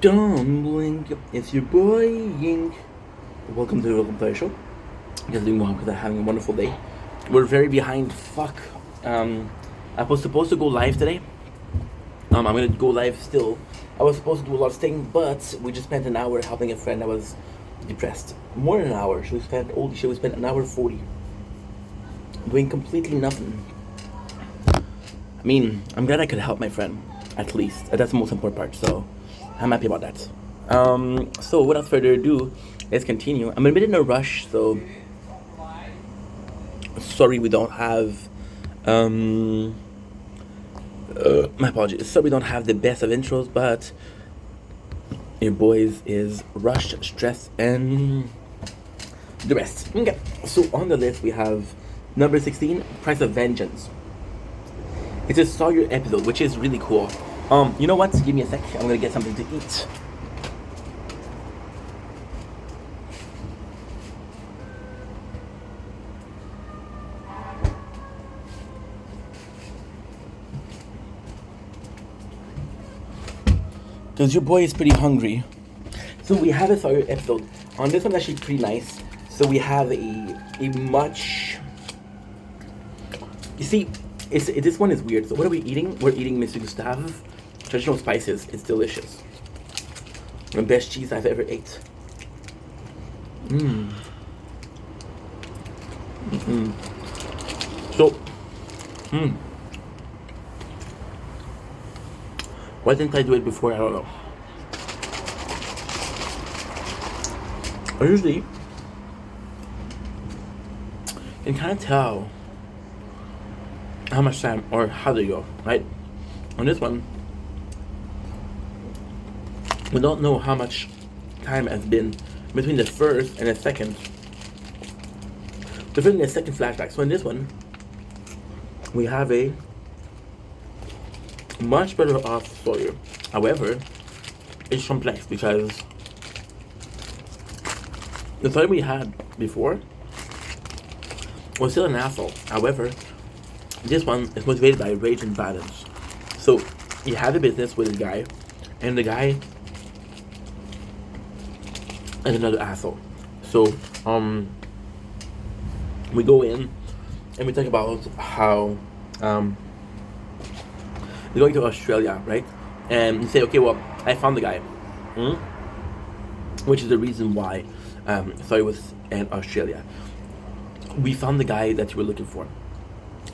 Don't blink, it's your boy Yink. Welcome to our show. Just doing well because I'm having a wonderful day. We're very behind. Fuck. I was supposed to go live today. I'm gonna go live still. I was supposed to do a lot of things, but we just spent an hour helping a friend that was depressed. More than an hour. Holy shit, we spent an hour 40 doing completely nothing. I mean, I'm glad I could help my friend, at least. That's the most important part, so I'm happy about that. So without further ado, let's continue. I'm a bit in a rush, so sorry we don't have my apologies. Sorry we don't have the best of intros, but your boys is rushed, stressed, and the rest. Okay. So on the list we have number 16, Price of Vengeance. It's a Sawyer episode, which is really cool. You know what? Give me a sec. I'm gonna get something to eat. Because your boy is pretty hungry. So we have a Sawyer episode. On this one, actually pretty nice. So we have a much... You see, this one is weird. So what are we eating? We're eating Mr. Gustave. Traditional spices. It's delicious. The best cheese I've ever ate. So, why didn't I do it before? I don't know. I usually can kind of tell how much time or how they go, right? On this one, we don't know how much time has been between the first and the second. The first and the second flashback. So in this one, we have a much better off Sawyer. However, it's complex because the Sawyer we had before was still an asshole. However, this one is motivated by rage and violence. So he had a business with a guy, and the guy is another asshole. So we go in and we talk about how we're going to Australia, right? And you say, okay, well, I found the guy, which is the reason why Sawyer was in Australia. We found the guy that you were looking for,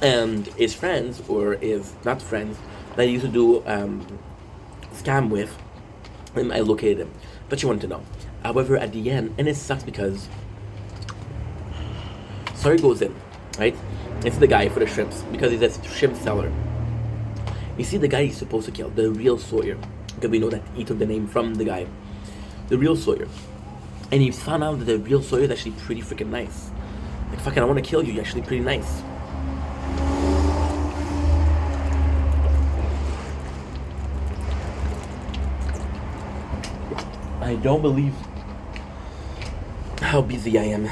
and his friends, or his not friends, that he used to do scam with, and I located him. But you wanted to know. However, at the end, and it sucks because Sawyer goes in, right? It's the guy for the shrimps because he's a shrimp seller. You see the guy he's supposed to kill, the real Sawyer, because we know that he took the name from the guy, the real Sawyer. And he found out that the real Sawyer is actually pretty freaking nice. Like, fucking, I want to kill you, you're actually pretty nice. I don't believe how busy I am.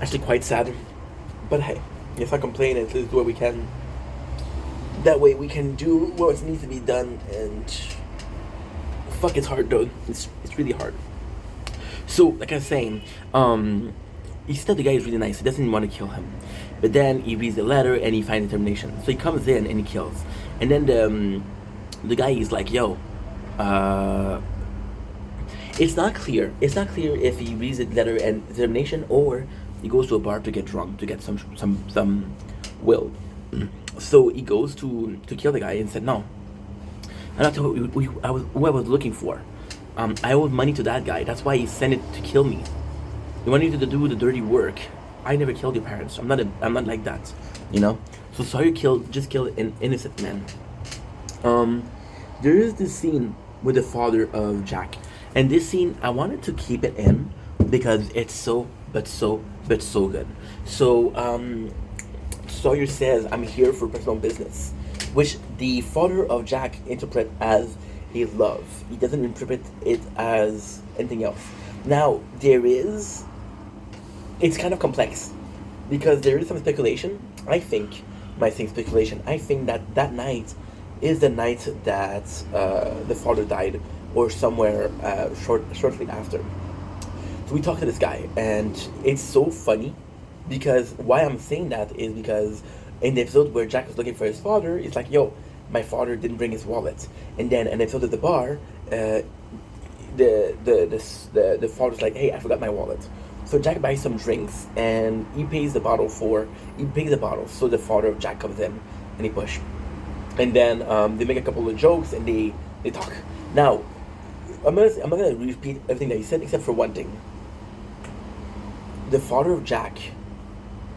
Actually quite sad. But hey, if I complain, let's do what we can. That way we can do what needs to be done, and fuck, it's hard though. It's really hard. So, like I was saying, he said the guy is really nice. He doesn't want to kill him, but then he reads the letter and he finds determination. So he comes in and he kills, and then the guy is like, "Yo, it's not clear. It's not clear if he reads the letter and determination, or he goes to a bar to get drunk to get some will." So he goes to kill the guy and said, "No, I'm not who I was looking for. I owed money to that guy. That's why he sent it to kill me. He wanted you to do the dirty work. I never killed your parents. I'm not like that, you know." So Sawyer just killed an innocent man. There is this scene with the father of Jack, and this scene I wanted to keep it in because it's so good. So Sawyer says, "I'm here for personal business," which the father of Jack interprets as a love. He doesn't interpret it as anything else. Now, it's kind of complex because there is some speculation. I think that that night is the night that the father died, or somewhere shortly after. So we talked to this guy, and it's so funny because why I'm saying that is because in the episode where Jack was looking for his father, it's like, yo, my father didn't bring his wallet. And then an episode at the bar, the father's like, hey, I forgot my wallet. So Jack buys some drinks and he pays the bottle. So the father of Jack comes in and he push. And then they make a couple of jokes and they talk. Now, I'm not gonna repeat everything that he said except for one thing. The father of Jack,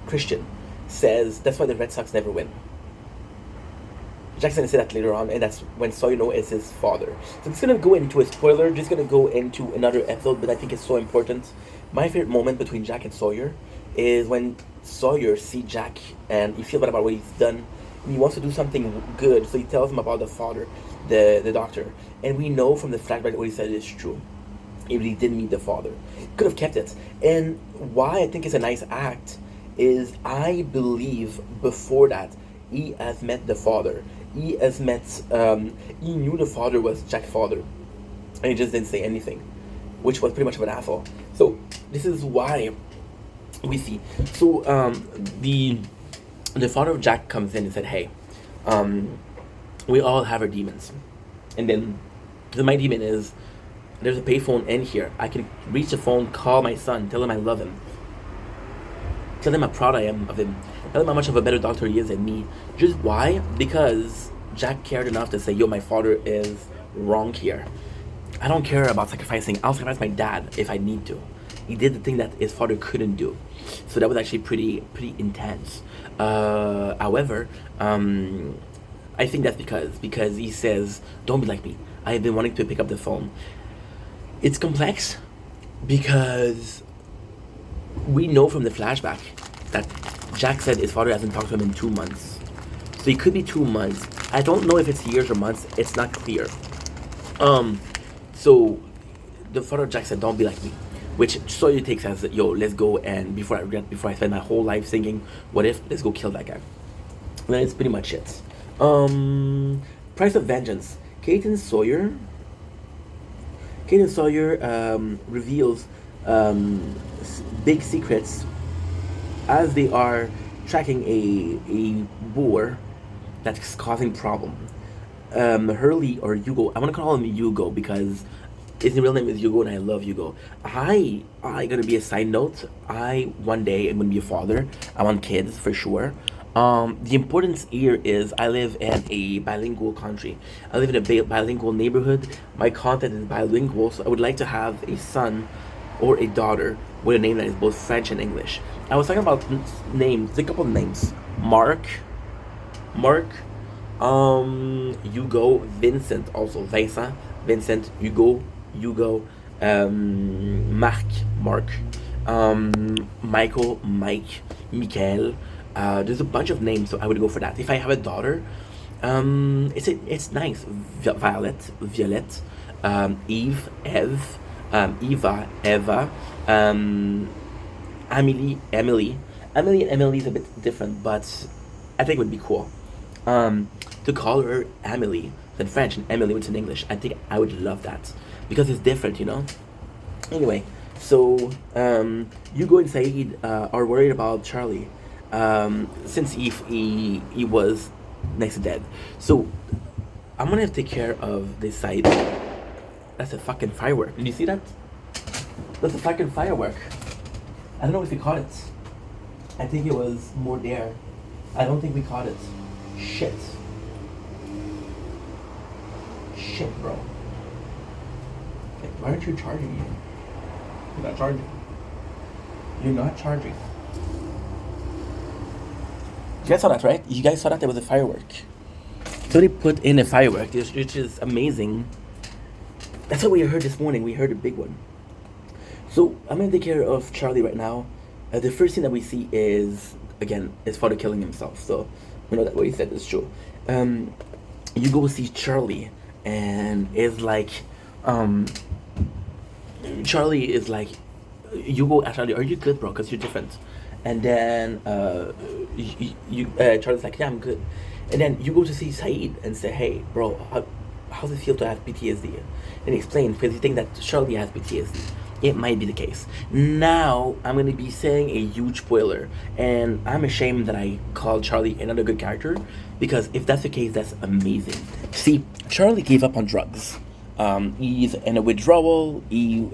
Christian, says that's why the Red Sox never win. Jack's gonna say that later on, and that's when Sawyer is his father. So it's gonna go into a spoiler, just gonna go into another episode, but I think it's so important. My favorite moment between Jack and Sawyer is when Sawyer sees Jack and he feels bad about what he's done. And he wants to do something good, so he tells him about the father, the doctor. And we know from the flashback that what he said is true. He really did meet the father. He could have kept it. And why I think it's a nice act is I believe before that he has met the father. He has met, he knew the father was Jack's father. And he just didn't say anything, which was pretty much of an asshole. So this is why we see. So the father of Jack comes in and said, hey, we all have our demons. And then my demon is, there's a payphone in here. I can reach the phone, call my son, tell him I love him. Tell him how proud I am of him. Tell him how much of a better doctor he is than me. Just why? Because Jack cared enough to say, yo, my father is wrong here. I don't care about sacrificing. I'll sacrifice my dad if I need to. He did the thing that his father couldn't do. So that was actually pretty intense. However, I think that's because he says, don't be like me. I've been wanting to pick up the phone. It's complex because we know from the flashback that Jack said his father hasn't talked to him in 2 months. So it could be 2 months. I don't know if it's years or months. It's not clear. So the father of Jack said, don't be like me. Which Sawyer takes as, yo, let's go, and before I spend my whole life singing what if, let's go kill that guy. And that's pretty much it. Price of Vengeance. Kate and Sawyer reveals big secrets as they are tracking a boar that's causing problem. Hurley or Hugo, I want to call him Hugo because his real name is Hugo and I love Hugo. I gonna be a side note, one day I'm gonna be a father. I want kids for sure. The importance here is I live in a bilingual country. I live in a bilingual neighborhood. My content is bilingual, so I would like to have a son or a daughter with a name that is both French and English. I was talking about names, a couple of names. Mark, Hugo, Vincent, also Vincent, Hugo, Mark, Michael, Mike, Michael. There's a bunch of names, so I would go for that. If I have a daughter, it's nice. Violette, Eve, Eva, Eva, Emily. Emily and Emily is a bit different, but I think it would be cool. To call her Emily in French and Emily in English. I think I would love that because it's different, you know. Anyway, so Hugo and Saeed are worried about Charlie. Since he was next to dead. So I'm gonna have to take care of this side. That's a fucking firework. Did you see that? That's a fucking firework. I don't know if we caught it. I think it was more there. I don't think we caught it. Shit, bro. Why aren't you charging me? You're not charging. You guys saw that, right? You guys saw that there was a firework. So they put in a firework, which is amazing. That's what we heard this morning. We heard a big one. So I'm gonna take care of Charlie right now. The first thing that we see is, again, his father killing himself. So we know that what he said is true. You go see Charlie, and it's like, Charlie is like, you go ask Charlie, are you good, bro? Because you're different. And then Charlie's like, yeah, I'm good. And then you go to see Saeed and say, hey, bro, how does it feel to have PTSD? And he explains, because you think that Charlie has PTSD. It might be the case. Now, I'm going to be saying a huge spoiler, and I'm ashamed that I called Charlie another good character, because if that's the case, that's amazing. See, Charlie gave up on drugs. He's in a withdrawal. He,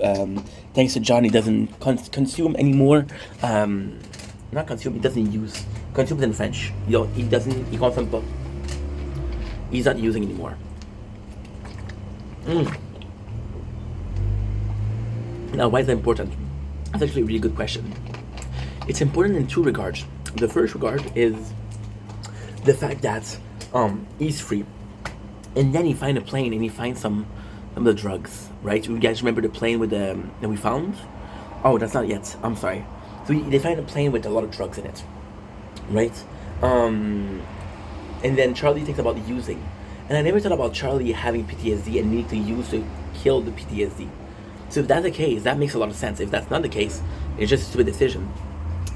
thanks to John, he doesn't consume anymore. Not consume, he doesn't use. Consumes in French. He doesn't, he consumes, but he's not using anymore. Now, why is that important? That's actually a really good question. It's important in two regards. The first regard is the fact that he's free, and then he finds a plane and he finds some of the drugs, right? You guys remember the plane with that we found? Oh, that's not yet. I'm sorry. So they find a plane with a lot of drugs in it, right? And then Charlie thinks about using, and I never thought about Charlie having PTSD and needing to use to kill the PTSD. So if that's the case, that makes a lot of sense. If that's not the case, it's just a stupid decision.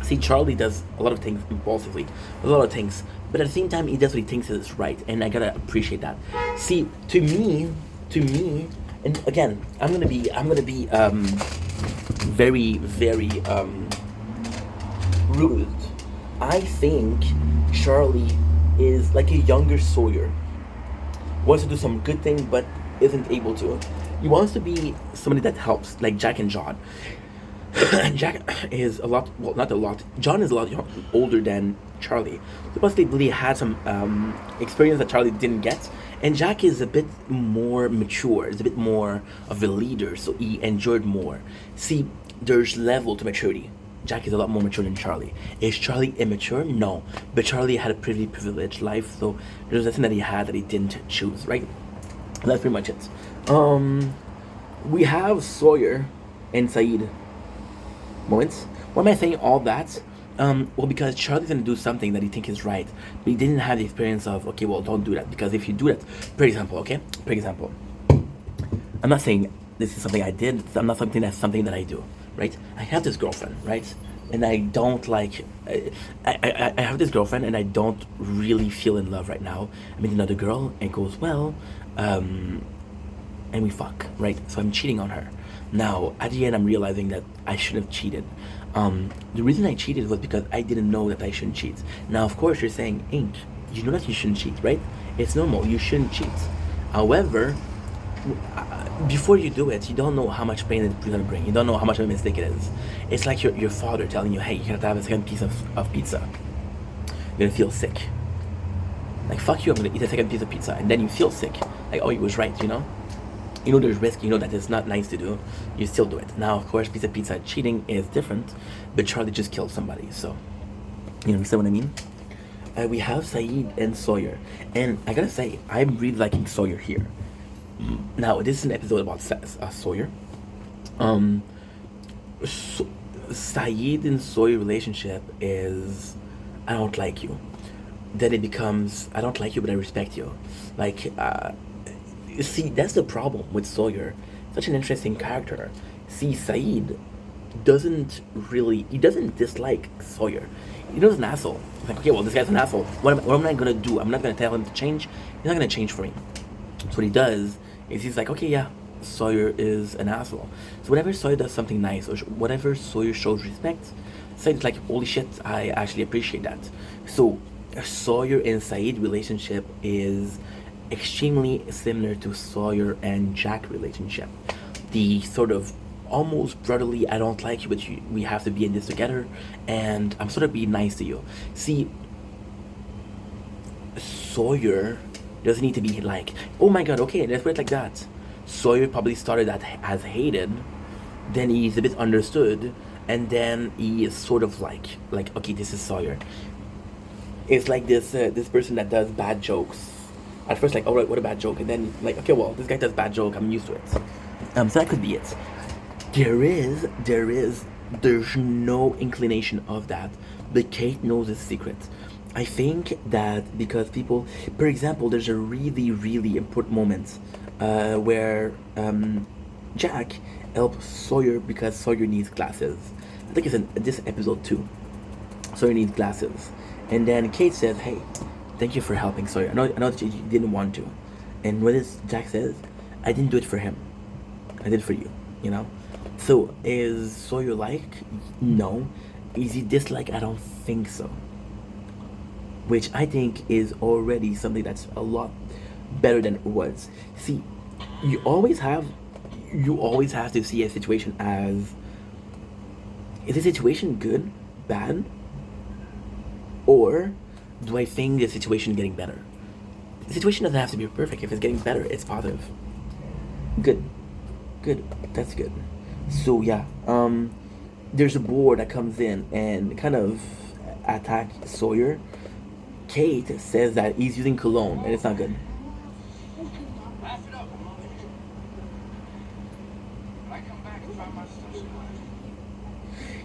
See, Charlie does a lot of things impulsively, a lot of things, but at the same time, he does what he thinks is right, and I gotta appreciate that. See, to me, and again, I'm gonna be very, very rude. I think Charlie is like a younger Sawyer. Wants to do some good thing, but isn't able to. He wants to be somebody that helps, like Jack and John. Jack is a lot, well, not a lot. John is a lot older than Charlie. So possibly had some experience that Charlie didn't get. And Jack is a bit more mature, is a bit more of a leader, so he enjoyed more. See, there's level to maturity. Jack is a lot more mature than Charlie. Is Charlie immature? No. But Charlie had a pretty privileged life, so there's nothing that he had that he didn't choose, right? That's pretty much it. We have Sawyer and Saeed moments. Why am I saying all that? Well, because Charlie's gonna do something that he thinks is right, but he didn't have the experience of, okay, well, don't do that, because if you do that, for example, I'm not saying this is something I did, I'm not something that's something that I do, right? I have this girlfriend, right? And I don't like, I have this girlfriend and I don't really feel in love right now. I meet another girl and it goes well, and we fuck, right? So I'm cheating on her. Now, at the end, I'm realizing that I shouldn't have cheated. The reason I cheated was because I didn't know that I shouldn't cheat. Now, of course, you're saying, Ink, you know that you shouldn't cheat, right? It's normal, you shouldn't cheat. However, before you do it, you don't know how much pain it's gonna bring. You don't know how much of a mistake it is. It's like your father telling you, hey, you gotta have a second piece of pizza. You're gonna feel sick. Like, fuck you, I'm gonna eat a second piece of pizza. And then you feel sick. Like, oh, he was right, you know? You know there's risk, you know that it's not nice to do. You still do it. Now, of course, piece of pizza cheating is different. But Charlie just killed somebody, so... You understand what I mean? We have Saeed and Sawyer. And I gotta say, I'm really liking Sawyer here. Now, this is an episode about Sawyer. Saeed and Sawyer relationship is, I don't like you. Then it becomes, I don't like you, but I respect you. Like, see, that's the problem with Sawyer. Such an interesting character. See, Saeed doesn't dislike Sawyer. He knows an asshole. He's like, okay, well, this guy's an asshole. What am I gonna do? I'm not gonna tell him to change. He's not gonna change for me. So what he does is he's like, okay, yeah, Sawyer is an asshole. So whenever Sawyer does something nice, or whatever Sawyer shows respect, Saeed's like, holy shit, I actually appreciate that. So Sawyer and Saeed relationship is extremely similar to Sawyer and Jack relationship. The sort of almost brotherly, I don't like you, but we have to be in this together, and I'm sort of being nice to you. See, Sawyer doesn't need to be like, oh my god, okay, let's put it like that. Sawyer probably started as hated, then he's a bit understood, and then he is sort of like, okay, this is Sawyer. It's like this person that does bad jokes. At first, like, alright, what a bad joke, and then like, okay, well, this guy does bad joke, I'm used to it. So that could be it. There's no inclination of that, but Kate knows his secret. I think that because people, for example, there's a really, really important moment where Jack helps Sawyer because Sawyer needs glasses. I think it's in this episode too. Sawyer needs glasses. And then Kate says, hey, thank you for helping Sawyer. I know that you didn't want to. And what is Jack says, I didn't do it for him. I did it for you, you know? So is Sawyer like? No. Is he dislike? I don't think so. Which I think is already something that's a lot better than it was. See, you always have to see a situation as, is the situation good, bad, or do I think the situation getting better? The situation doesn't have to be perfect. If it's getting better, it's positive. Good. That's good. So yeah, there's a board that comes in and kind of attack Sawyer. Kate says that he's using cologne and it's not good.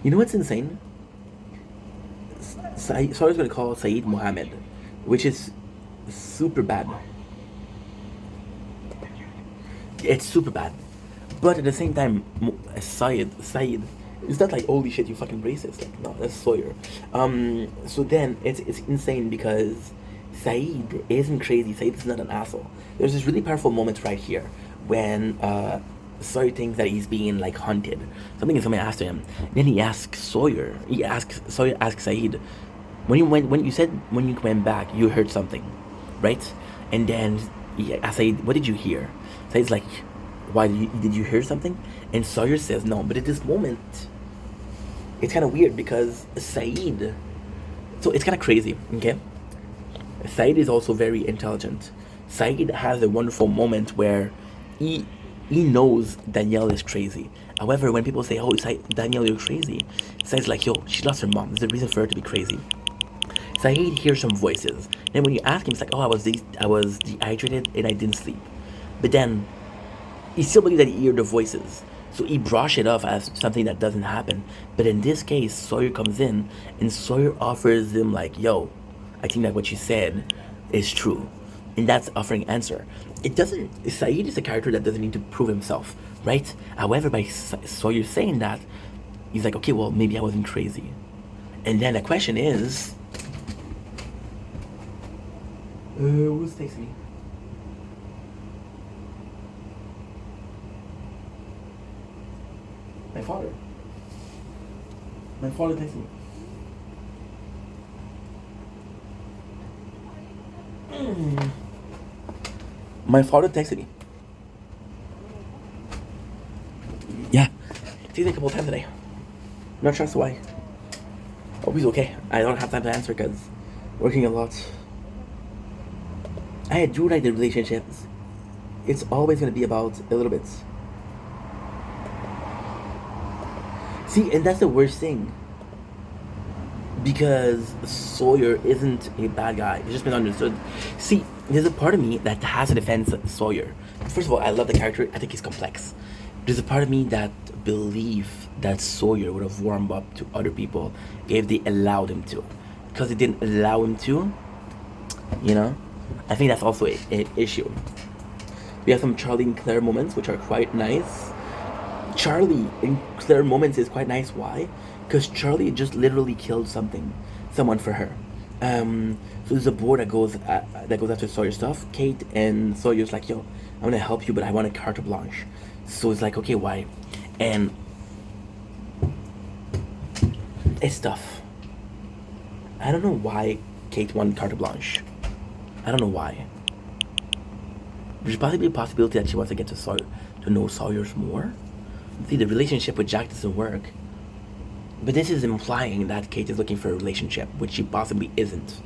You know what's insane? Sawyer's gonna call Saeed Mohammed, which is super bad. It's super bad. But at the same time, Saeed, it's not like, holy shit, you fucking racist. Like, no, that's Sawyer. So then, it's insane because Saeed isn't crazy. Saeed is not an asshole. There's this really powerful moment right here when Sawyer thinks that he's being like hunted. Somebody asked him. Then he asks Sawyer asks Saeed, when you went back, you heard something, right? And then he asked Saeed, what did you hear? Saeed's like, why did you hear something? And Sawyer says no. But at this moment, it's kind of weird because Saeed. So it's kind of crazy, okay? Saeed is also very intelligent. Saeed has a wonderful moment where he knows Danielle is crazy. However, when people say, "Oh, Danielle, you're crazy," Saeed's like, "Yo, she lost her mom. There's a reason for her to be crazy." Saeed hears some voices, and when you ask him, it's like, "Oh, I was dehydrated and I didn't sleep." But then he still believes that he heard the voices, so he brush it off as something that doesn't happen. But in this case, Sawyer comes in and Sawyer offers him like, "Yo, I think that what you said is true," and that's offering answer. It doesn't. Saeed is a character that doesn't need to prove himself, right? However, by Sawyer saying that, he's like, okay, well, maybe I wasn't crazy. And then the question is, who's texting me? My father. My father texted me. My father texted me. Yeah. Texted me a couple times today. Not sure why. Hope he's okay. I don't have time to answer because working a lot. I do like the relationships. It's always going to be about a little bit. See, and that's the worst thing. Because Sawyer isn't a bad guy. It's just misunderstood. See, there's a part of me that has to defend Sawyer. First of all, I love the character. I think he's complex. There's a part of me that believes that Sawyer would have warmed up to other people if they allowed him to. Because they didn't allow him to, you know? I think that's also an issue. We have some Charlie and Claire moments, which are quite nice. Charlie and Claire moments is quite nice. Why? Because Charlie just literally killed someone for her. So there's a board that goes after Sawyer stuff. Kate and Sawyer's like, yo, I'm gonna help you, but I want a carte blanche. So it's like, okay, why? And it's tough. I don't know why Kate wanted carte blanche. I don't know why. There's possibly a possibility that she wants to get to know Sawyer's more. See, the relationship with Jack doesn't work. But this is implying that Kate is looking for a relationship, which she possibly isn't.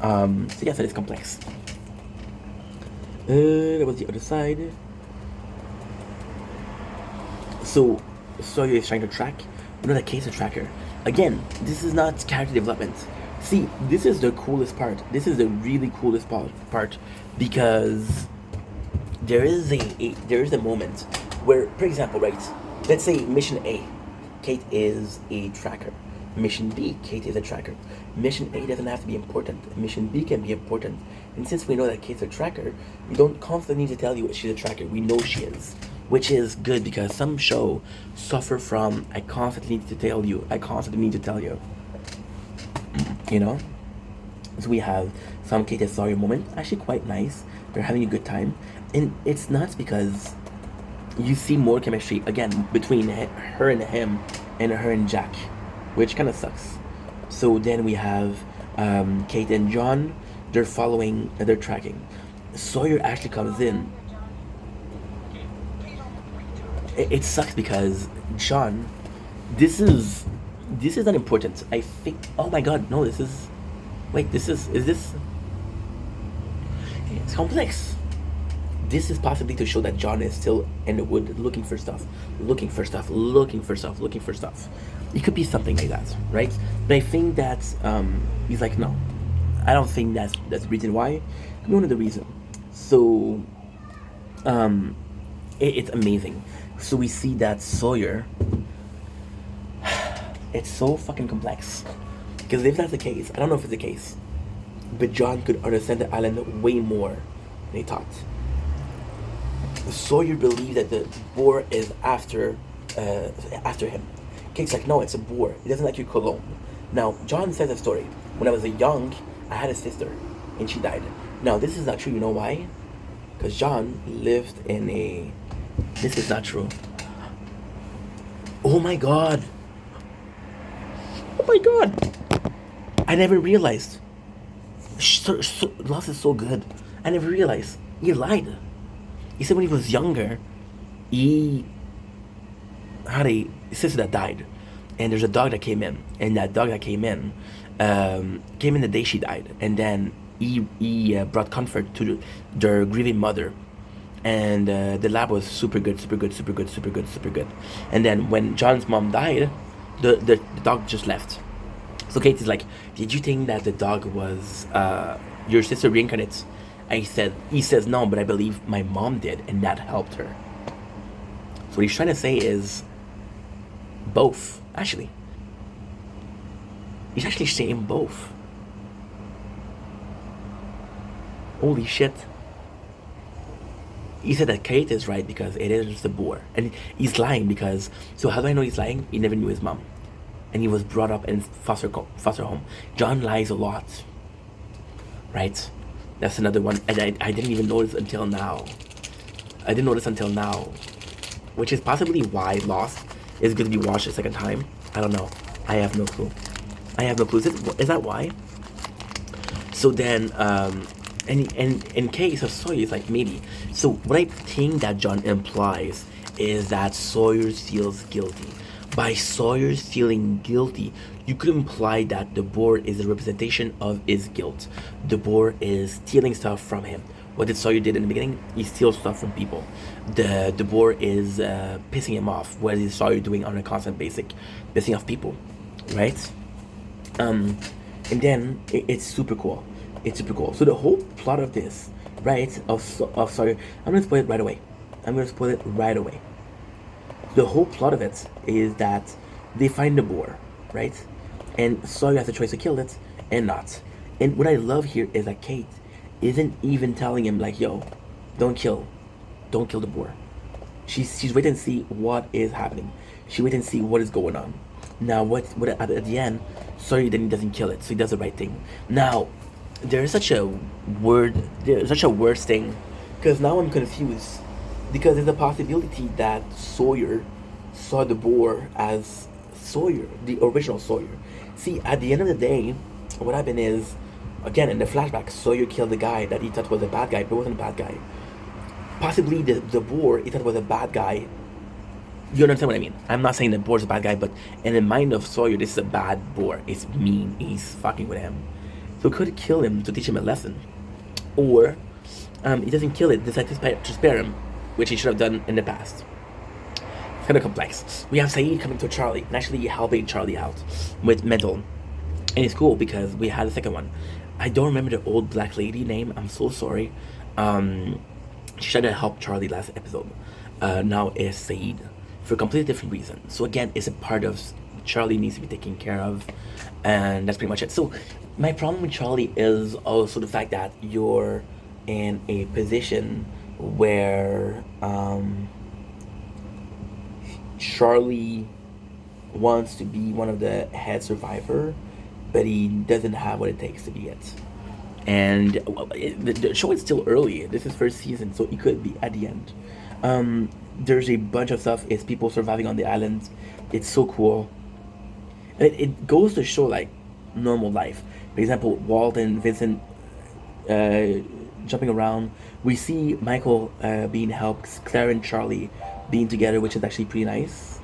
So yes, it is complex. That was the other side. So Sawyer is trying to track. You know that Kate's a tracker. Again, this is not character development. See, this is the coolest part. This is the really coolest part because there is a moment where, for example, right? Let's say mission A, Kate is a tracker. Mission B, Kate is a tracker. Mission A doesn't have to be important. Mission B can be important. And since we know that Kate's a tracker, we don't constantly need to tell you she's a tracker. We know she is. Which is good because some show suffer from I constantly need to tell you. You know? So we have some Kate and Sawyer moment, actually quite nice. They're having a good time, and it's nuts because you see more chemistry again between her and him, and her and Jack, which kind of sucks. So then we have Kate and John. They're following. They're tracking. Sawyer actually comes in. It sucks because John. This is this is not important. I think. Oh my God! No, this is. Wait, this is this? It's complex. This is possibly to show that John is still in the wood looking for stuff, looking for stuff, looking for stuff, looking for stuff. It could be something like that, right? But I think that he's like, no, I don't think that's the reason why. One of the reason. So it's amazing. So we see that Sawyer. It's so fucking complex. Because if that's the case, I don't know if it's the case, but John could understand the island way more than he thought. Sawyer believes that the boar is after him. Kate's like, no, it's a boar. It doesn't like your cologne. Now, John says a story. When I was young, I had a sister, and she died. Now, this is not true. You know why? Because John lived in a... This is not true. Oh my God. Oh my God. I never realized. Lost is so good. I never realized. He lied. He said when he was younger, he had a sister that died, and there's a dog that came in, and that dog that came in the day she died, and then he brought comfort to their grieving mother, and the lab was super good, super good, super good, super good, super good, and then when John's mom died, the dog just left. So Kate is like, did you think that the dog was your sister reincarnates? He says no, but I believe my mom did, and that helped her. So what he's trying to say is both, actually. He's actually saying both. Holy shit. He said that Kate is right because it is the boar. And he's lying because, so how do I know he's lying? He never knew his mom. And he was brought up in foster home. John lies a lot. Right? That's another one, and I didn't even notice until now. I didn't notice until now, which is possibly why Lost is going to be watched a second time. I don't know. I have no clue. I have no clue. Is that why? So then, and in case of Sawyer, it's like maybe. So what I think that John implies is that Sawyer feels guilty. By Sawyer feeling guilty, you could imply that the boar is a representation of his guilt. The boar is stealing stuff from him. What did Sawyer did in the beginning? He steals stuff from people. The boar is pissing him off. What is Sawyer doing on a constant basis? Pissing off people, right? And then it's super cool. It's super cool. So the whole plot of this, right, of Sawyer, I'm gonna spoil it right away. The whole plot of it is that they find the boar, right? And Sawyer has a choice to kill it and not. And what I love here is that Kate isn't even telling him like, yo, don't kill the boar. She's waiting to see what is happening. She waiting to see what is going on. Now what at the end, Sawyer then doesn't kill it, so he does the right thing. Now, there's such a worse thing, because now I'm confused. Because there's a possibility that Sawyer saw the boar as Sawyer, the original Sawyer. See, at the end of the day, what happened is, again, in the flashback, Sawyer killed the guy that he thought was a bad guy, but wasn't a bad guy. Possibly the boar he thought was a bad guy. You understand what I mean? I'm not saying the boar's a bad guy, but in the mind of Sawyer, this is a bad boar. It's mean. He's fucking with him. So could kill him to teach him a lesson. Or, he doesn't kill it, decides to spare him, which he should have done in the past. It's kind of complex. We have Sayid coming to Charlie and actually helping Charlie out with mental. And it's cool because we had a second one. I don't remember the old black lady name. I'm so sorry. She tried to help Charlie last episode. Now it's Sayid for a completely different reason. So again, it's a part of Charlie needs to be taken care of. And that's pretty much it. So my problem with Charlie is also the fact that you're in a position where Charlie wants to be one of the head survivor, but he doesn't have what it takes to be it. And the show is still early. This is first season, so it could be at the end. There's a bunch of stuff. It's people surviving on the island. It's so cool. It goes to show like normal life. For example, Walt and Vincent jumping around. We see Michael being helped, Claire and Charlie being together, which is actually pretty nice.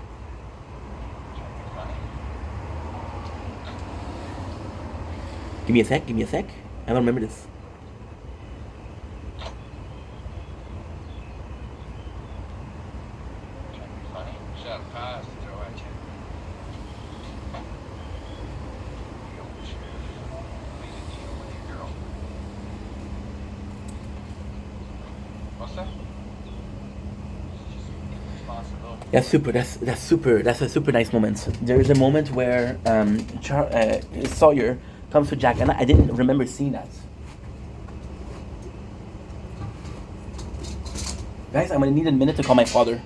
Give me a sec. I don't remember this. That's super. That's a super nice moment. There is a moment where Sawyer comes to Jack, and I didn't remember seeing that. Guys, I'm gonna need a minute to call my father.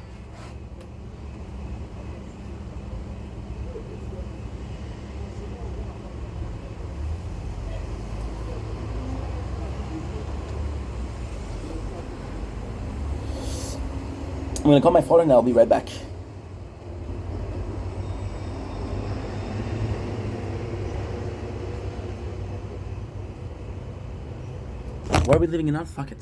I'm gonna call my father and I'll be right back. Why are we living in that? Fuck it.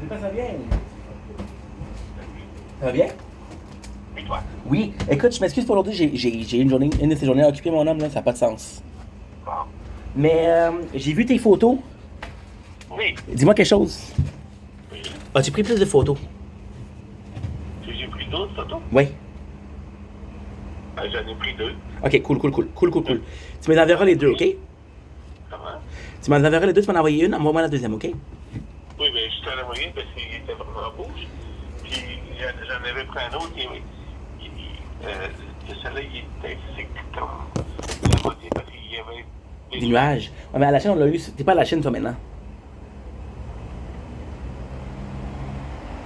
Ça va bien? Ça va bien? Et toi? Oui. Écoute, je m'excuse pour aujourd'hui. J'ai une de ces journées occupées, mon homme, là. Ça n'a pas de sens. Bon. Mais j'ai vu tes photos. Oui. Dis-moi quelque chose. Oui. As-tu pris plus de photos? J'ai pris d'autres photos? Oui. J'en ai pris 2. Ok, cool. Tu me les enverras les deux, ok? Comment? Tu m'en enverras les deux, tu m'en envoies une, envoie-moi la deuxième, ok? Oui, mais je t'en ai envoyé parce qu'il était vraiment beau. Puis j'en avais pris un autre le soleil était sec comme la moitié parce qu'il y avait Des nuages. Ouais, mais à la chaîne, on l'a eu. T'es pas à la chaîne, toi, maintenant?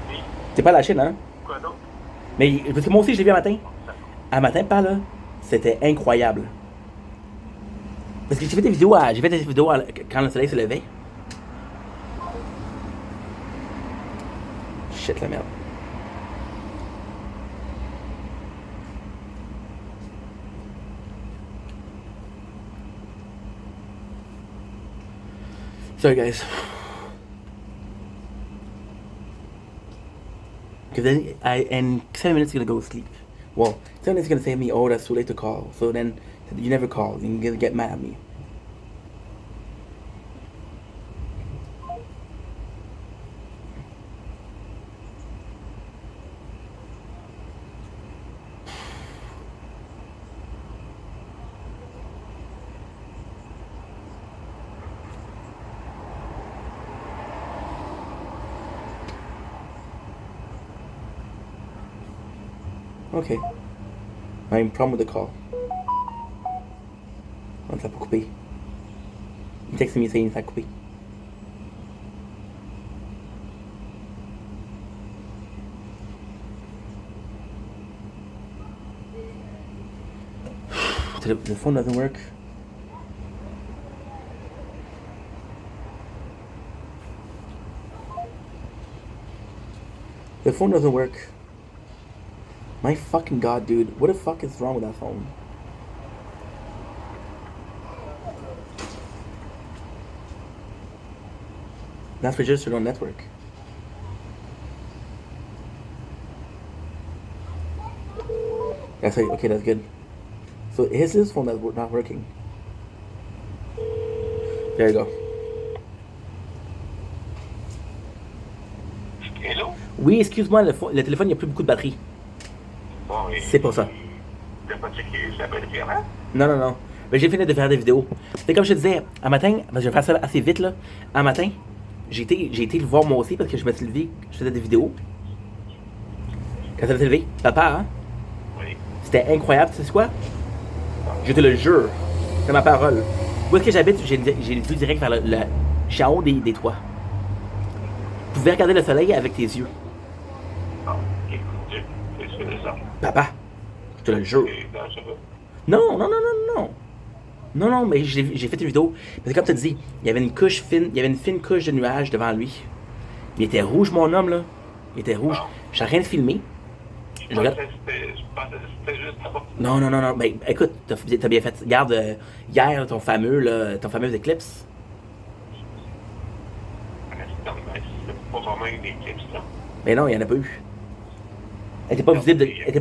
Oui. T'es pas à la chaîne, hein? Quoi d'autre? Mais parce que moi aussi, je l'ai vu un matin. Un matin, pas là. C'était incroyable. Parce que j'ai fait des vidéos, quand le soleil se levait. Shit, la merde. Sorry, guys. Because then in 7 minutes, you're gonna go to sleep. Well, 7 minutes, you're gonna say to me, oh, that's too late to call. So then you never call. You're gonna get mad at me. Okay. I have a problem with the call. On ça peut couper. Il texte me saying ça a coupé. The phone doesn't work. The phone doesn't work. My fucking god, dude. What the fuck is wrong with that phone? That's registered on network. That's right. Okay, that's good. So his phone that's not working. There you go. Hello? Oui, excuse-moi, le téléphone, il n'y a plus beaucoup de batterie. Bon, C'est pour ça. T'as pas checké la batterie avant? Non. Mais j'ai fini de faire des vidéos. C'est comme je te disais, un matin, parce que je vais faire ça assez vite, là. Un matin, j'ai été le voir moi aussi parce que je me suis levé, je faisais des vidéos. Quand ça s'est levé, papa, hein? Oui. C'était incroyable, tu sais quoi? Je te le jure, c'est ma parole. Où est-ce que j'habite? J'ai le vue direct vers le en haut des toits. pouvais regarder le soleil avec tes yeux. Ah, ok. C'est ça. Papa, je te le jure. C'est dangereux. Non, non, non, non, non. Non, non, mais j'ai fait une vidéo. Parce que comme tu as dit, il y avait une couche fine, il y avait une fine couche de nuages devant lui. Il était rouge, mon homme, là. Il était rouge. Ah. J'ai rien de filmé. Je pensais que c'était juste ça. Non, non, non, non. Ben, écoute, t'as bien fait. Regarde, hier, ton fameux éclipse. C'est pas vraiment une éclipse, là. Mais non, il n'y en a pas eu. Elle était pas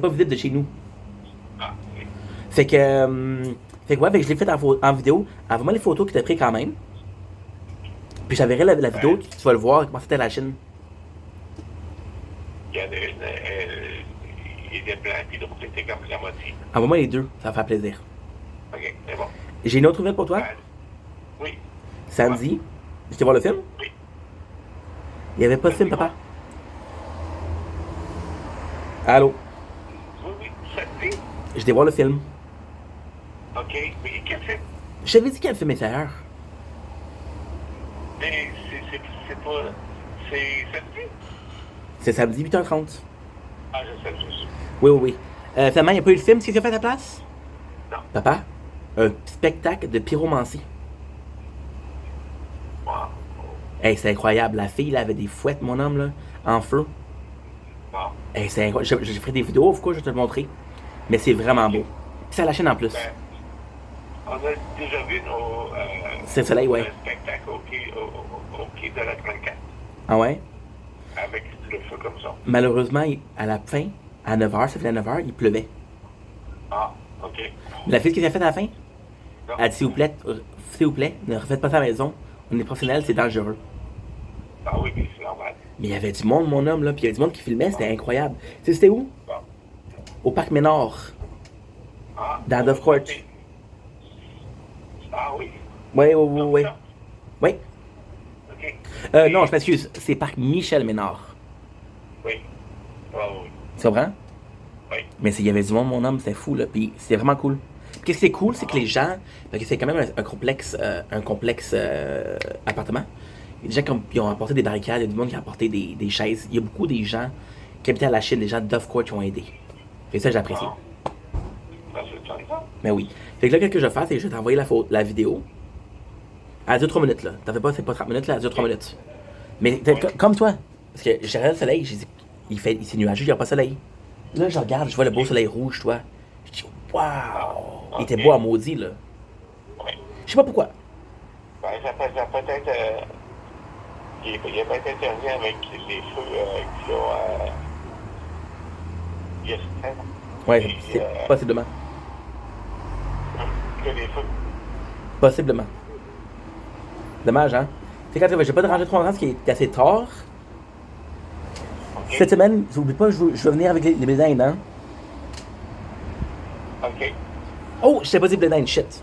visible de chez nous. Ah, oui. Fait que ouais, fait que je l'ai fait en vidéo. Envoie-moi les photos que t'as pris quand même. Puis j'enverrai la vidéo, tu vas le voir, comment c'était la Chine. Il y en a une, il était blanc, puis l'autre était comme la moitié. Envoie-moi les deux, ça va faire plaisir. Ok, c'est bon. J'ai une autre nouvelle pour toi. Oui, Samedi, je t'ai voir le film. oui. Il n'y avait pas de film, papa. Allô? Oui, oui, samedi. Je t'ai voir le film. Ok, mais quel film? Je t'avais dit quel film était hier. Mais c'est pas. C'est samedi? C'est samedi 8h30. Ah, je sais, je sais. Oui, oui, oui. Finalement, il n'y a pas eu de film, qu'est-ce qu'il a fait à ta place? Non. Papa, un spectacle de pyromancie. Wow. Hey, c'est incroyable. La fille, là, avait des fouettes, mon homme, là, en feu. Wow. Hey, c'est incroyable. Je ferai des vidéos, pourquoi je vais te le montrer. Mais c'est vraiment beau. Puis c'est à la chaîne en plus. Ben, on a déjà vu nos. C'est le soleil, ouais. Un spectacle au quai de la 34. Ah ouais? Avec le feu comme ça. Malheureusement, à la fin, à 9h, ça fait à 9h, il pleuvait. Ah, ok. Mais la fille, ce qu'elle a fait à la fin, Non. elle dit s'il vous plaît, ne refaites pas ça à la maison. On est professionnels, c'est dangereux. Ah oui, mais c'est normal. Mais il y avait du monde, mon homme, là, puis il y avait du monde qui filmait, c'était incroyable. Tu sais, c'était où? Bon. Au Parc Ménard, Ah, dans Dove Court. Ah oui. Oui, oui, oui, oui. Oui. Ok. Non, je m'excuse, c'est Parc Michel Ménard. Oui. Ah oui. Tu comprends? Oui. Mais il y avait du monde, mon homme, c'était fou, là, puis c'était vraiment cool. Puis qu'est-ce qui est cool, c'est que les gens, parce que c'est quand même un complexe appartement. Il y a des gens qui ont apporté des barricades, il y a du monde qui a apporté des chaises. Il y a beaucoup des gens qui habitaient à la Chine, des gens de Dove Court qui ont aidé. Et ça, j'apprécie. Ah. Ça, c'est ça. Mais oui. Fait que là, qu'est-ce que je vais faire, c'est que je vais t'envoyer la vidéo. Elle dure 3 minutes, là. T'en fais pas, c'est pas 30 minutes, là, elle dure 3 minutes. Mais comme toi. Parce que j'ai regardé le soleil, j'ai dit, c'est nuageux, il n'y a pas de soleil. Là, je regarde, je vois le beau soleil rouge, toi. Je dis, waouh! Il était beau à maudit, là. Oui. Je sais pas pourquoi. Ben, ça peut-être. Il a peut-être intervenu avec les feux qui ont. Il y a Ouais, Et, c'est possiblement. que les feux. Possiblement. Dommage, hein? Tu sais, quand je vais pas déranger trop longtemps, parce qu'il est assez tard. Ok. Cette semaine, n'oublie pas, je vais venir avec les blés d'Inde, hein? Ok. Oh, je t'ai pas dit blé d'Inde, shit.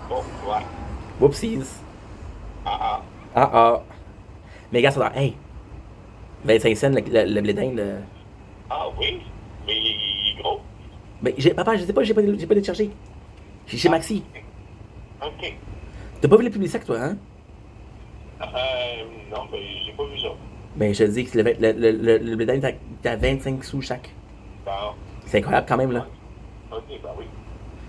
Bon, ouais. Whoopsies. Ah, Ah ah. Mais gars, ça doit. Hey! 25 cents le blé d'Inde. ah oui. Mais il est gros. Ben, papa, je sais pas, j'ai pas été le chercher. J'ai chez Maxi. Ok. T'as pas vu les publicités, toi, hein? Non, mais j'ai pas vu ça. Ben, je te dis que le blé d'Inde est à 25 sous chaque. Bon. C'est incroyable quand même, là. Ok, ben oui.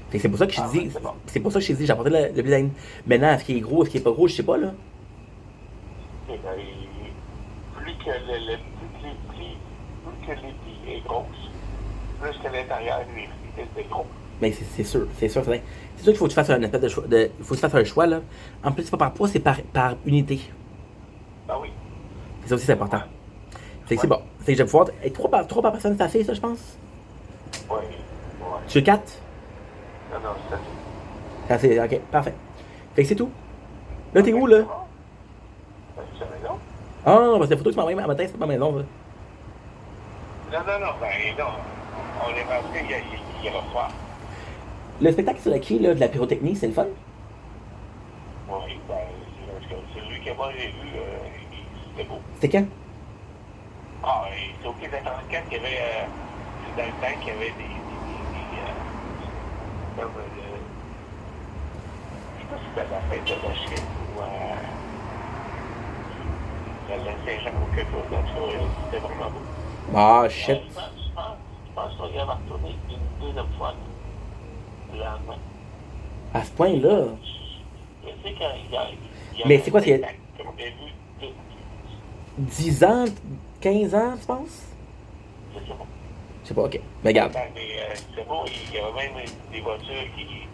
Fait que c'est pour ça que je te Ah, dis. ouais, c'est bon. C'est pour ça que je te dis, j'ai apporté le blé d'Inde. Maintenant, est-ce qu'il est gros, est-ce qu'il est pas gros, je sais pas, là. Eh ben, plus que l'épi est grosse, plus que l'intérieur est gros. Mais c'est sûr, c'est sûr, c'est sûr qu'il faut que tu fasses un espèce de choix. Il faut que tu fasses un choix, là. En plus, c'est pas par poids, c'est par unité. Ben oui. C'est ça aussi, c'est important. Fait que c'est bon. Fait que je vais pouvoir. 3 par personne, c'est assez, ça, je pense. Oui. Ouais. Tu veux 4? Non, non, c'est ça. C'est assez, ok, parfait. Fait que c'est tout. Là, t'es où, là? Ben, c'est la maison. Ah, parce que la photo que tu m'as envoyée à matin, c'est pas ma maison, ça. Non, ben non. On est passé, il y a froid. Le spectacle sur le quai, là, de la pyrotechnie, c'est le fun? Oui, ben, celui que moi j'ai vu, c'était beau. C'était quand? Ah, et c'est au quai de la 34 qu'il y avait, c'est dans le temps qu'il y avait des comme, je sais pas si c'était la fête de la Chine ou Saint-Jean ou quelque chose. En tout cas, c'était vraiment beau. Ah, shit. Je pense qu'on y va retourner une deuxième fois le lendemain. À ce point-là. Je sais qu'il y a Mais c'est quoi, c'est comme on a vu tout. 10 ans, 15 ans, tu penses? Je sais pas. Je sais pas, ok. Mais regarde. Mais c'est bon, il y avait même des voitures qui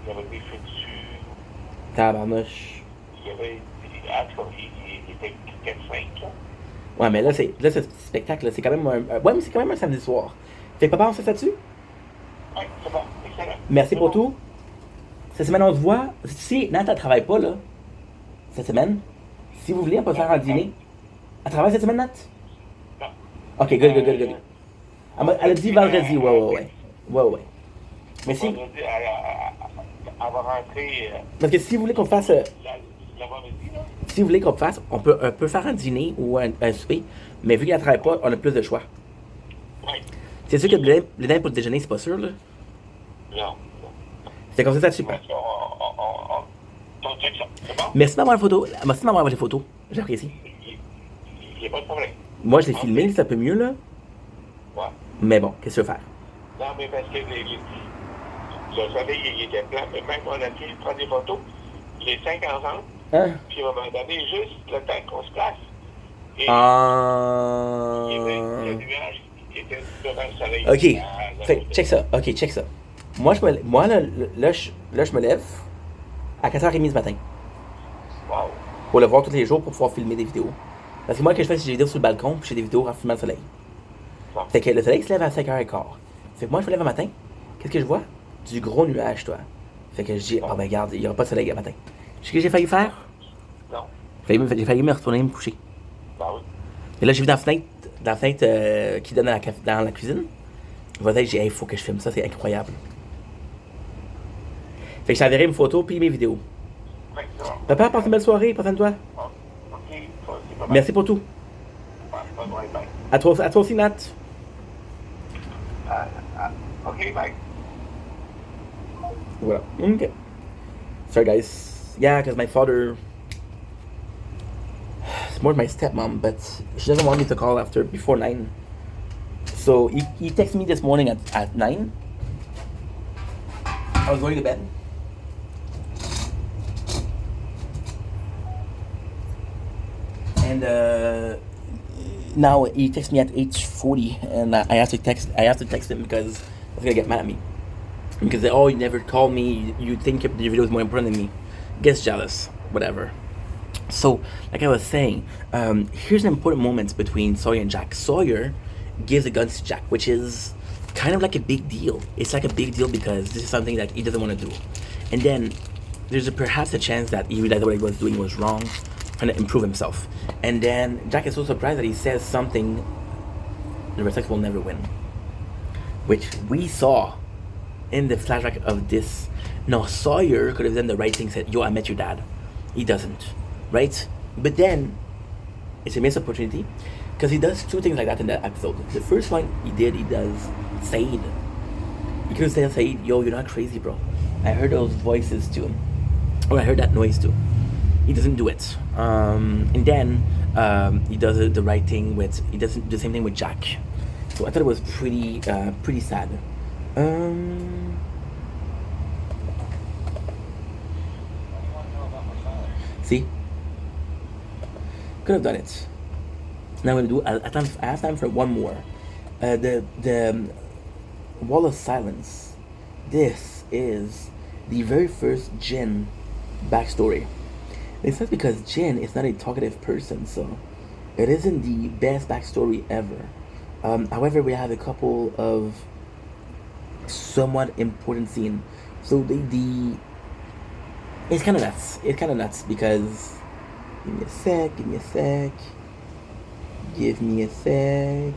avaient des feux dessus. Tabarnouche. Il y avait. En tout cas, il était 4-5, là. Ouais, mais là, ce petit spectacle, là, c'est quand même ouais, mais c'est quand même un samedi soir. Fait que papa, on se fait ça dessus? Oui, c'est bon, excellent. Merci pour tout. Cette semaine, on se voit. Si Nat, elle travaille pas, là, cette semaine, si vous voulez, on peut faire un dîner. Elle travaille cette semaine, Nat? Non. Ok, good. Elle a dit vendredi, ouais. Mais si, Vendredi, elle va rentrer parce que si vous voulez qu'on fasse, l'avant-midi, là. si vous voulez qu'on fasse, on peut faire un dîner ou un souper, mais vu qu'elle travaille pas, on a plus de choix. Oui. C'est sûr que le dîner pour le déjeuner, c'est pas sûr, là. Non. C'est comme ça, super. On check ça, c'est bon? Merci de m'avoir la photo. Merci de m'avoir les photos. J'apprécie. Il n'y a pas de problème. Moi, je l'ai filmé, c'est un peu mieux, là. Ouais. Mais bon, qu'est-ce que tu veux faire? Non, mais parce que le soleil, il était blanc, mais même on a essayé de prendre des photos, les 5 ensemble, Hein? puis à un moment donné, juste le temps qu'on se place. Et il y avait le nuage qui était devant le soleil. Ok. Fait, check ça. Ok, check ça. Moi, là, je me lève à 4h30 ce matin Wow. pour le voir tous les jours pour pouvoir filmer des vidéos. Parce que moi, ce que je fais, c'est que j'ai des vidéos sur le balcon puis j'ai des vidéos en filmant le soleil. Bon. Fait que le soleil se lève à 5h15. Fait que moi, je me lève un matin. Qu'est-ce que je vois? Du gros nuage, toi. Fait que je dis, oh ben regarde, il n'y aura pas de soleil le matin. Tu sais ce que j'ai failli faire? Non. J'ai failli me retourner me coucher. Ben oui. Et là, j'ai vu dans la fenêtre qui donne dans la cuisine. Je vois, j'ai dit, hey, il faut que je filme ça, c'est incroyable. Fait que je t'enverrai une photo puis mes vidéos. Oui, c'est bon. Papa, passe une belle soirée, passe à toi. Bon. OK. Toi aussi, bye-bye. Merci pour tout. Bye-bye, bye. À toi aussi, Nat. OK, bye. Voilà. Okay. Sorry, guys. Yeah, because my father. It's more my stepmom, but she doesn't want me to call before 9. So he texted me this morning at 9. I was going to bed. And now he texts me at 8:40, and I have to text him because he's gonna get mad at me. Because oh, you never call me. You think your video is more important than me. Gets jealous. Whatever. So, like I was saying, here's an important moment between Sawyer and Jack. Sawyer gives the guns to Jack, which is kind of like a big deal. It's like a big deal because this is something that he doesn't want to do. And then there's perhaps a chance that he realized what he was doing was wrong, trying to improve himself. And then Jack is so surprised that he says something the Red will never win. Which we saw in the flashback of this. No, Sawyer could have done the right thing, said, yo, I met your dad. He doesn't. Right? But then, it's a missed opportunity. Because he does two things like that in that episode. The first one he does Saeed. He could have said, Saeed, yo, you're not crazy, bro. I heard those voices too. Or I heard that noise too. He doesn't do it. And then, he does the right thing with, he does the same thing with Jack. So I thought it was pretty sad. See? Could have done it. Now I'm gonna do. I have time for one more. The Wall of Silence. This is the very first Jin backstory. It's not because Jin is not a talkative person, so it isn't the best backstory ever. However, we have a couple of somewhat important scenes. So it's kind of nuts. It's kind of nuts because give me a sec.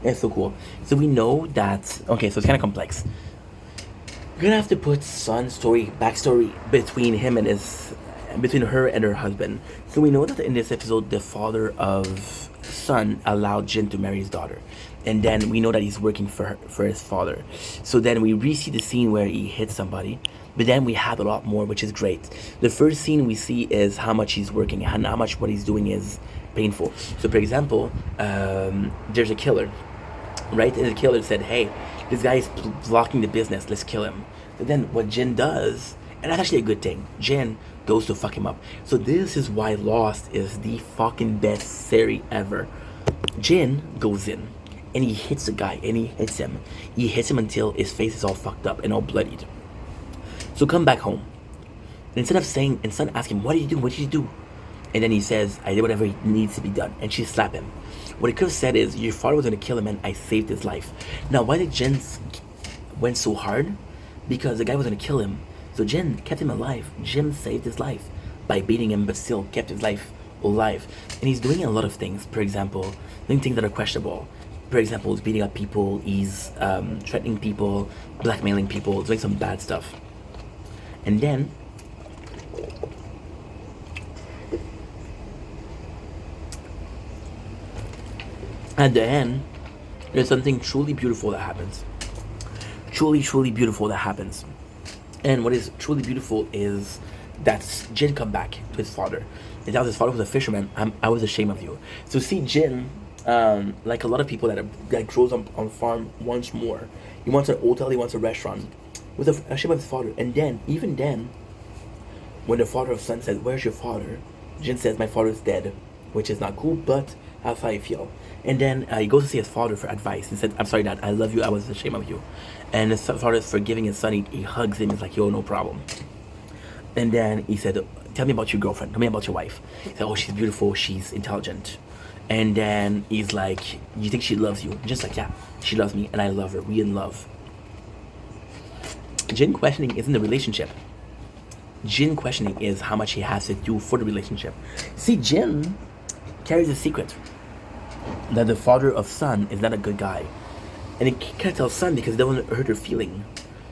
It's so cool. So we know that. Okay, so it's kind of complex. We're gonna have to put Sun's backstory between her and her husband. So we know that in this episode, the father of Sun allowed Jin to marry his daughter, and then we know that he's working for his father. So then we re-see the scene where he hits somebody, but then we have a lot more, which is great. The first scene we see is how much he's working and how much what he's doing is painful. So for example, there's a killer, right? And the killer said, "Hey, this guy is blocking the business. Let's kill him." But then what Jin does, and that's actually a good thing, Jin goes to fuck him up. So this is why Lost is the fucking best series ever. Jin goes in and he hits the guy and he hits him. He hits him until his face is all fucked up and all bloodied. So come back home. And instead of asking him, "What did you do? What did you do?" And then he says, "I did whatever needs to be done." And she slapped him. What he could have said is, "Your father was going to kill him and I saved his life." Now, why did Jin went so hard? Because the guy was going to kill him. So Jin kept him alive. Jin saved his life by beating him, but still kept his life alive. And he's doing a lot of things. For example, doing things that are questionable. For example, he's beating up people. He's threatening people, blackmailing people, doing some bad stuff. And then at the end, there's something truly beautiful that happens. Truly, truly beautiful that happens. And what is truly beautiful is that Jin come back to his father. And tells his father was a fisherman. I was ashamed of you. So see Jin, like a lot of people that grows up on farm once more. He wants an hotel, he wants a restaurant. Was ashamed of his father. And then, even then, when the father of Sun says, "Where's your father?" Jin says, "My father's dead," which is not cool, but that's how I feel. And then he goes to see his father for advice. He said, "I'm sorry, Dad, I love you, I was ashamed of you." And his father is forgiving his son. He hugs him. He's like, "Yo, no problem." And then he said, "Tell me about your girlfriend. Tell me about your wife." He said, "Oh, she's beautiful. She's intelligent." And then he's like, "You think she loves you?" Just like, "Yeah, she loves me and I love her. We in love." Jin questioning isn't the relationship. Jin questioning is how much he has to do for the relationship. See, Jin carries a secret that the father of Sun is not a good guy. And he can't tell Sun because he doesn't want to hurt her feeling.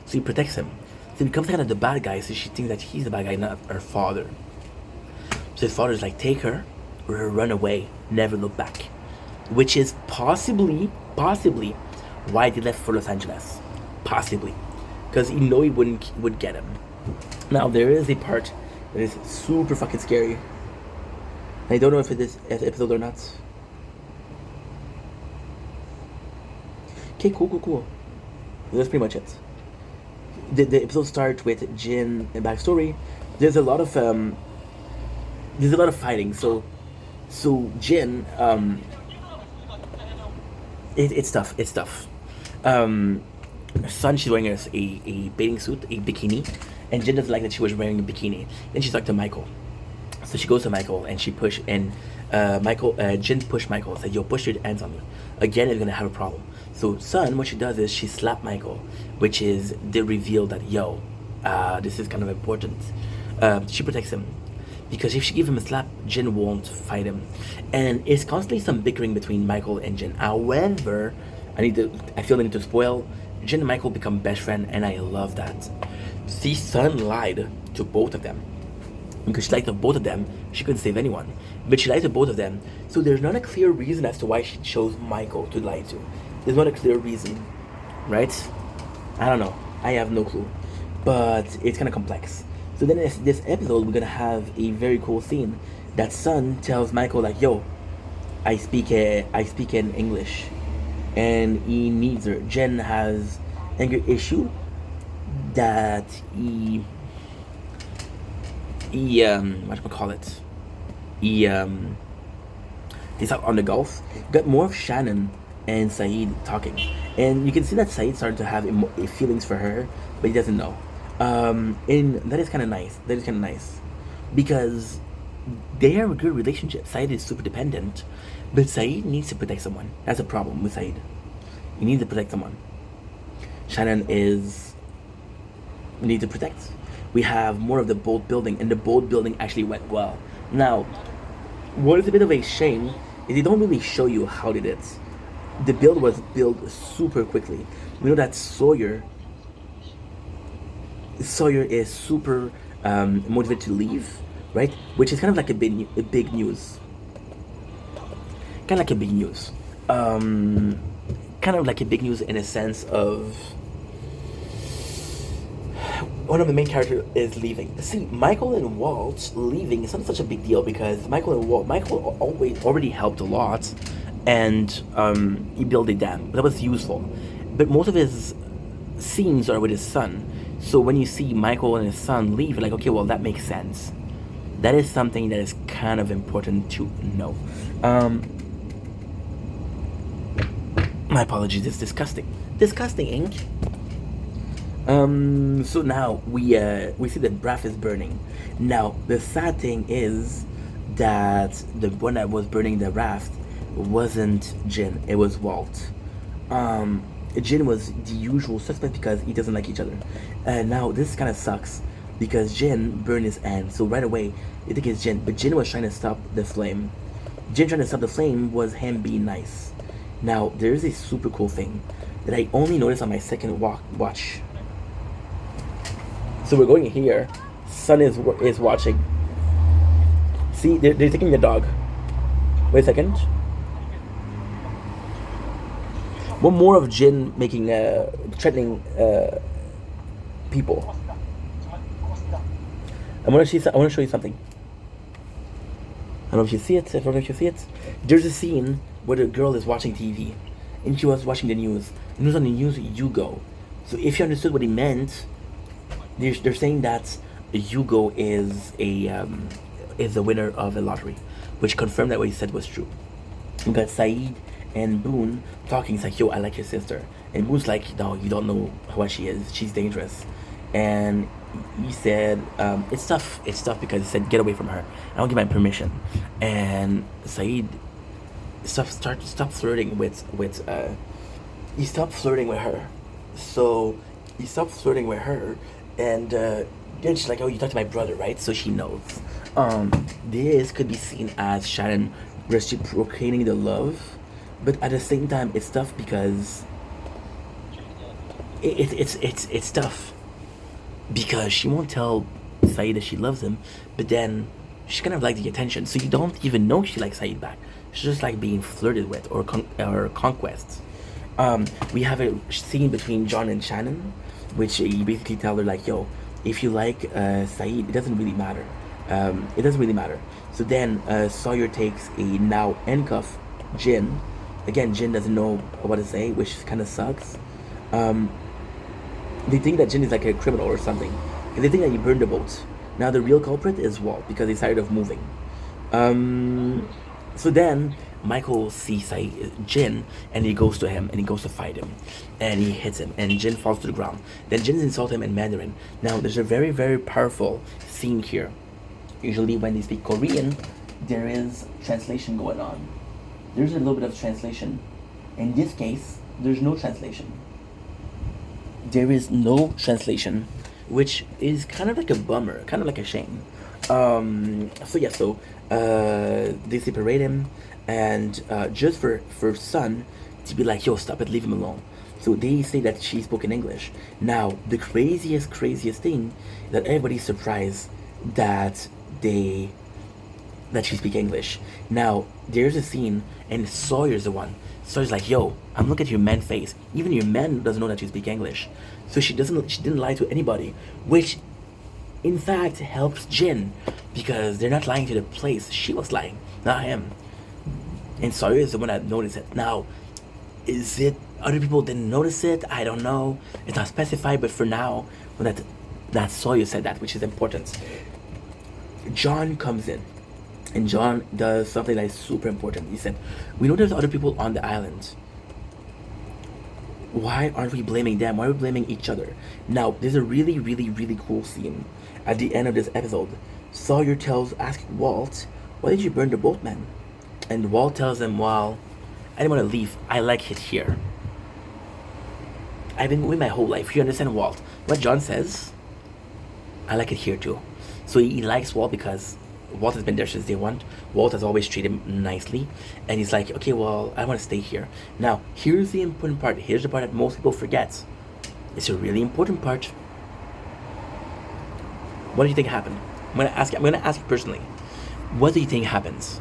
So he protects him. So he becomes kind of the bad guy, so she thinks that he's the bad guy, not her father. So his father's like, "Take her or run away, never look back." Which is possibly why they left for Los Angeles. Possibly. Because he know he would get him. Now there is a part that is super fucking scary. I don't know if it is an episode or not. Okay, cool. That's pretty much it. The episode starts with Jin and backstory. There's a lot of fighting. So Jin, it's tough. It's tough. Sun, she's wearing a bathing suit, a bikini, and Jin doesn't like that she was wearing a bikini. Then she's talking to Michael. So she goes to Michael and she pushed, and Jin pushed Michael and said, "Yo, push your hands on me. Again, you're gonna have a problem." So Sun, what she does is she slapped Michael, which is the reveal that, yo, this is kind of important. She protects him. Because if she gives him a slap, Jin won't fight him. And it's constantly some bickering between Michael and Jin. However, I feel I need to spoil, Jin and Michael become best friends, and I love that. See, Sun lied to both of them. Because she lied to both of them, she couldn't save anyone. But she lied to both of them, so there's not a clear reason as to why she chose Michael to lie to. There's not a clear reason, right? I don't know. I have no clue. But it's kind of complex. So then in this episode, we're going to have a very cool scene that Sun tells Michael, like, "Yo, I speak in English." And he needs her. Jin has anger issue that he's out on the golf. Got more of Shannon and Saeed talking, and you can see that Saeed started to have feelings for her, but he doesn't know. And that is kind of nice. Because they have a good relationship. Saeed is super dependent, but Saeed needs to protect someone. That's a problem with Saeed. He needs to protect someone. Shannon needs to protect. We have more of the boat building, and the boat building actually went well. Now, what is a bit of a shame is they don't really show you how they did it. The build was built super quickly. We know that Sawyer is super motivated to leave, right? Which is kind of like a big news. kind of like a big news. Kind of like a big news in a sense of one of the main characters is leaving. See, Michael and Walt leaving is not such a big deal because Michael always already helped a lot, and he built a dam. That was useful, but most of his scenes are with his son. So when you see Michael and his son leave, you're like, okay, well that makes sense. That is something that is kind of important to know. My apologies, it's disgusting. Disgusting ink. So now we see that Braff is burning. Now the sad thing is that the one that was burning the raft wasn't Jin, it was Walt. Jin was the usual suspect because he doesn't like each other. Now this kind of sucks because Jin burned his hand, so right away you think it's Jin, but Jin was trying to stop the flame. Jin trying to stop the flame was him being nice. Now there's a super cool thing that I only noticed on my second watch. So we're going here. Sun is watching. See, they're taking the dog. Wait a second. One more of Jin making threatening people. I want to show you something. I don't know if you see it. I don't know if you see it. There's a scene where the girl is watching TV, and she was watching the news. The news on the news, Hugo. So if you understood what he meant, they're saying that Hugo is the winner of a lottery, which confirmed that what he said was true. We got Saeed and Boone talking. It's like, yo, I like your sister, and Boone's like, no, you don't know what she is. She's dangerous, and he said, it's tough because he said, get away from her. I don't give my permission. And Saeed stopped flirting with he stopped flirting with her. So he stopped flirting with her, and then she's like, oh, you talked to my brother, right? So she knows. This could be seen as Shannon reciprocating the love, but at the same time, it's tough because it's tough because she won't tell Saeed that she loves him, but then she kind of likes the attention, so you don't even know she likes Saeed back. She's just like being flirted with or conquests. We have a scene between John and Shannon, which he basically tell her like, yo, if you like Saeed, it doesn't really matter. It doesn't really matter. So then Sawyer takes a now handcuff Jin. Again, Jin doesn't know what to say, which kind of sucks. They think that Jin is like a criminal or something, and they think that he burned the boat. Now the real culprit is Walt because he's tired of moving. So then Michael sees Jin, and he goes to him and he goes to fight him, and he hits him, and Jin falls to the ground. Then Jin insults him in Mandarin. Now there's a very, very powerful scene here. Usually when they speak Korean, there is translation going on. There's a little bit of translation. In this case, there's no translation. There is no translation, which is kind of like a bummer, kind of like a shame. So they separate him, and just for Sun to be like, yo, stop it, leave him alone. So they say that she spoke in English. Now the craziest thing that everybody's surprised that she speak English. Now there's a scene, and Sawyer's the one. Sawyer's like, yo, I'm looking at your man face. Even your man doesn't know that you speak English. So she didn't lie to anybody, which in fact helps Jin because they're not lying to the place. She was lying, not him. And Sawyer is the one that noticed it. Now, is it other people didn't notice it? I don't know. It's not specified, but for now, that Sawyer said that, which is important. John comes in, and John does something that is super important. He said, we know there's other people on the island. Why aren't we blaming them? Why are we blaming each other? Now, there's a really, really, really cool scene at the end of this episode. Sawyer asks Walt, why did you burn the boat, man? And Walt tells him, well, I didn't want to leave. I like it here. I've been going my whole life. You understand, Walt? What John says, I like it here too. So he likes Walt because Walt has been there since day one. Walt has always treated him nicely. And he's like, okay, well, I want to stay here. Now, here's the important part. Here's the part that most people forget. It's a really important part. What do you think happened? I'm gonna ask you personally. What do you think happens?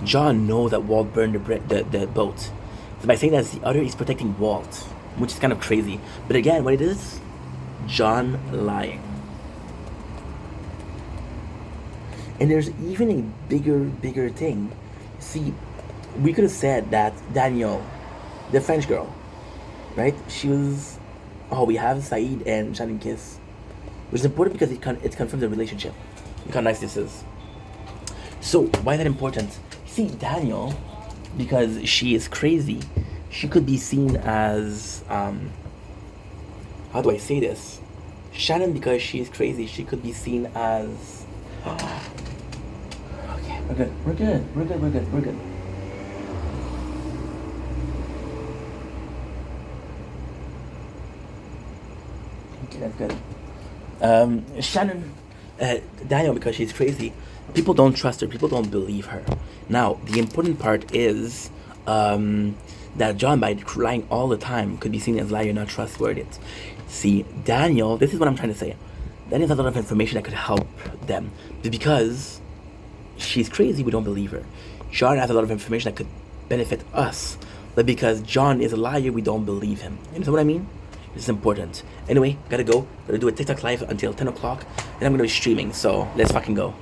John knows that Walt burned the boat. So by saying that it's the other, he's protecting Walt, which is kind of crazy. But again, what it is, John lying. And there's even a bigger thing. See, we could have said that Daniel, the French girl, right? She was, oh, we have Saeed and Shannon kiss, which is important because it confirms the relationship. Look how nice this is. So why is that important? See, Daniel, because she is crazy, she could be seen as how do I say this? Shannon, because she is crazy, she could be seen as okay, we're good. Okay, that's good. Shannon, Daniel, because she's crazy, people don't trust her, people don't believe her. Now, the important part is that John, by lying all the time, could be seen as liar, not trustworthy. See, Daniel, this is what I'm trying to say. Daniel has a lot of information that could help them. But because she's crazy, we don't believe her. John has a lot of information that could benefit us. But because John is a liar, we don't believe him. You know what I mean? This is important. Anyway, gotta go. Gotta do a TikTok live until 10 o'clock. Then I'm gonna be streaming, so let's fucking go.